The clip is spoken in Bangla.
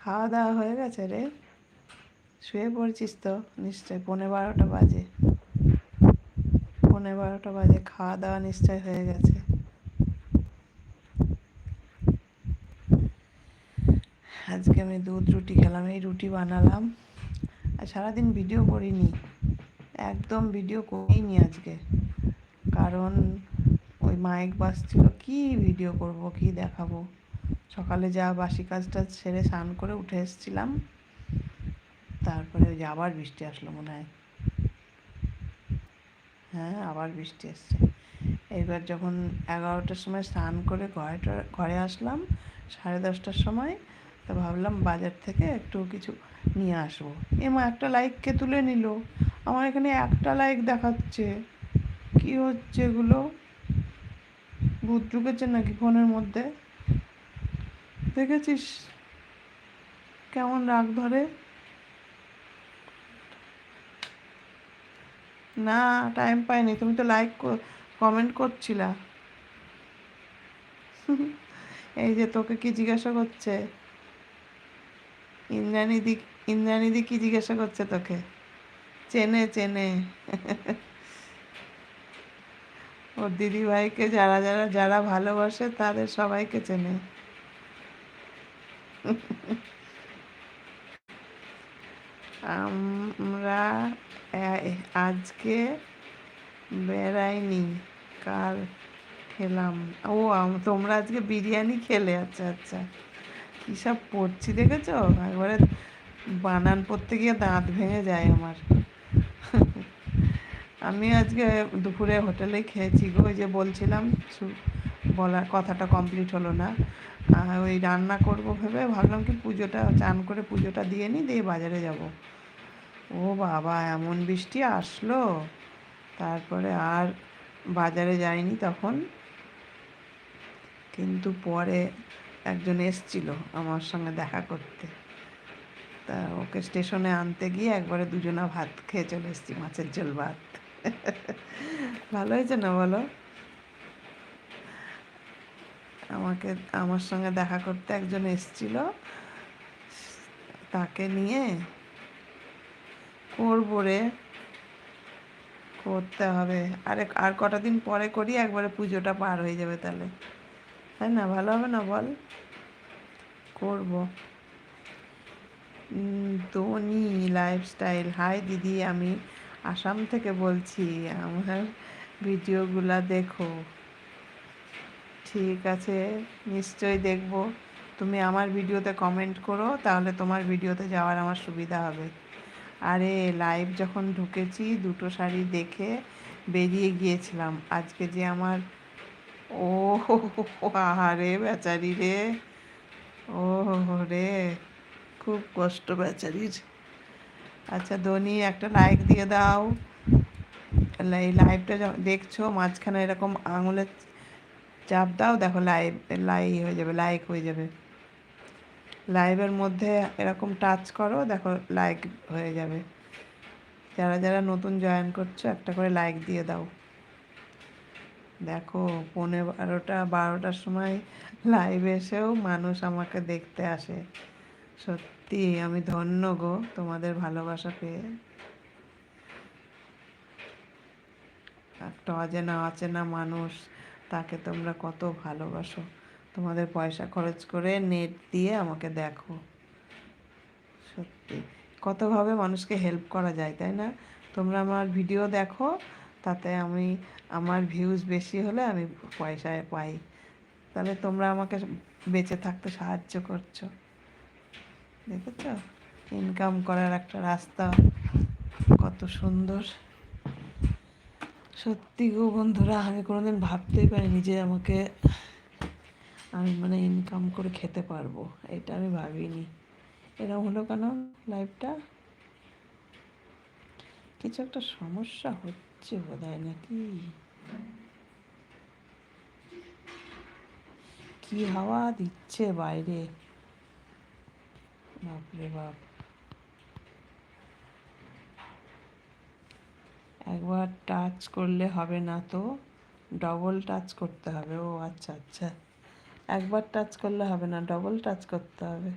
খাওয়া দাওয়া হয়ে গেছে রে? শুয়ে পড়ছিস তো নিশ্চয়, 11:30 বাজে। 11:30 বাজে, খাওয়া দাওয়া নিশ্চয় হয়ে গেছে। আজকে আমি দুধ রুটি খেলাম, এই রুটি বানালাম। আর সারাদিন ভিডিও করিনি, একদম ভিডিও করিনি আজকে, কারণ ওই মাইক বাজছিল। কি ভিডিও করব, কি দেখাবো? সকালে যা বাসি কাজটা সেরে স্নান করে উঠে এসেছিলাম, তারপরে ওই যে আবার বৃষ্টি আসলো মনে হয়। হ্যাঁ, আবার বৃষ্টি এসছে। এইবার যখন 11টার সময় স্নান করে ঘরে আসলাম, 10:30টার সময়, তো ভাবলাম বাজার থেকে একটু কিছু নিয়ে আসবো। এমা একটা লাইককে তুলে নিল, আমার এখানে একটা লাইক দেখাচ্ছে। কি হচ্ছে এগুলো? ভূত ঢুকেছে নাকি ফোনের মধ্যে? দেখেছিস কেমন রাগ ধরে? না, টাইম পাইনি, তুমি তো লাইক কমেন্ট করছিলা। এই যে তোকে কি জিজ্ঞাসা করছে ইন্দ্রাণীদি, ইন্দ্রাণীদি কি জিজ্ঞাসা করছে তোকে? চেনে চেনে ওর দিদি ভাইকে যারা যারা যারা ভালোবাসে তাদের সবাইকে চেনে। আমরা আজকে বেড়াইনি, কাল খেলাম। ও, তোমরা আজকে বিরিয়ানি খেলে? আচ্ছা আচ্ছা। কী সব পড়ছি দেখেছো? একবারে বানান পড়তে গিয়ে দাঁত ভেঙে যায় আমার। আমি আজকে দুপুরে হোটেলেই খেয়েছি গো, ওই যে বলছিলাম, বলার কথাটা কমপ্লিট হলো না। ওই রান্না করব ভেবে ভাবলাম কি পুজোটা চান করে পুজোটা দিয়ে নিই, দিয়ে বাজারে যাব। ও বাবা, এমন বৃষ্টি আসলো, তারপরে আর বাজারে যাইনি তখন। কিন্তু পরে একজন এসছিল আমার সঙ্গে দেখা করতে, তা ওকে স্টেশনে আনতে গিয়ে একবারে দুজনা ভাত খেয়ে চলে এসেছি, মাছের ঝোল ভাত। ভালো হয়েছে না বলো? আমাকে, আমার সঙ্গে দেখা করতে একজন এসছিল, তাকে নিয়ে করবো রে, করতে হবে। আর কটা দিন পরে করি, একবারে পুজোটা পার হয়ে যাবে তাহলে, তাই না? ভালো হবে না বল? করব। ধোনি লাইফস্টাইল, হাই দিদি, আমি আসাম থেকে বলছি, আমার ভিডিওগুলা দেখো। ঠিক আছে, নিশ্চয়ই দেখব। তুমি আমার ভিডিওতে কমেন্ট করো, তাহলে তোমার ভিডিওতে যাওয়ার আমার সুবিধা হবে। আরে লাইভ যখন ঢুকেছি, দুটো শাড়ি দেখে বেরিয়ে গিয়েছিলাম। আজকে যে আমার, ও আহারে বেচারি রে, ও রে, খুব কষ্ট বেচারির। আচ্ছা ধনী, একটা লাইক দিয়ে দাও। এই লাইভটা দেখছো, মাঝখানে এরকম আঙুলের চাপ দাও, দেখো লাইভ হয়ে যাবে, লাইক হয়ে যাবে। লাইভের মধ্যে এরকম টাচ করো, দেখো লাইক হয়ে যাবে। যারা যারা নতুন জয়েন করছো, একটা করে লাইক দিয়ে দাও। দেখো 11:30-12টার সময় লাইভে এসেও মানুষ আমাকে দেখতে আসে। সত্যি আমি ধন্য গো, তোমাদের ভালোবাসা পেয়ে। একটা অচেনা অচেনা মানুষ, তাকে তোমরা কত ভালোবাসো, তোমাদের পয়সা খরচ করে নেট দিয়ে আমাকে দেখো। সত্যি কতভাবে মানুষকে হেল্প করা যায়, তাই না? তোমরা আমার ভিডিও দেখো, তাতে আমি, আমার ভিউজ বেশি হলে আমি পয়সায় পাই, তাহলে তোমরা আমাকে বেঁচে থাকতে সাহায্য করছো। দেখেছ, ইনকাম করার একটা রাস্তা কত সুন্দর। সত্যি গো বন্ধুরা, আমি কোনোদিন ভাবতেই পারিনি যে আমি মানে ইনকাম করে খেতে পারবো, এটা আমি ভাবিনি। এরকম হলো কেন লাইফটা? কিছু একটা সমস্যা হচ্ছে বোধহয়, নাকি? কি হাওয়া দিচ্ছে বাইরে, বাপরে বাপ। একবার টাচ করলে হবে না তো, ডবল টাচ করতে হবে। ও আচ্ছা আচ্ছা, একবার টাচ করলে হবে না, ডবল টাচ করতে হবে।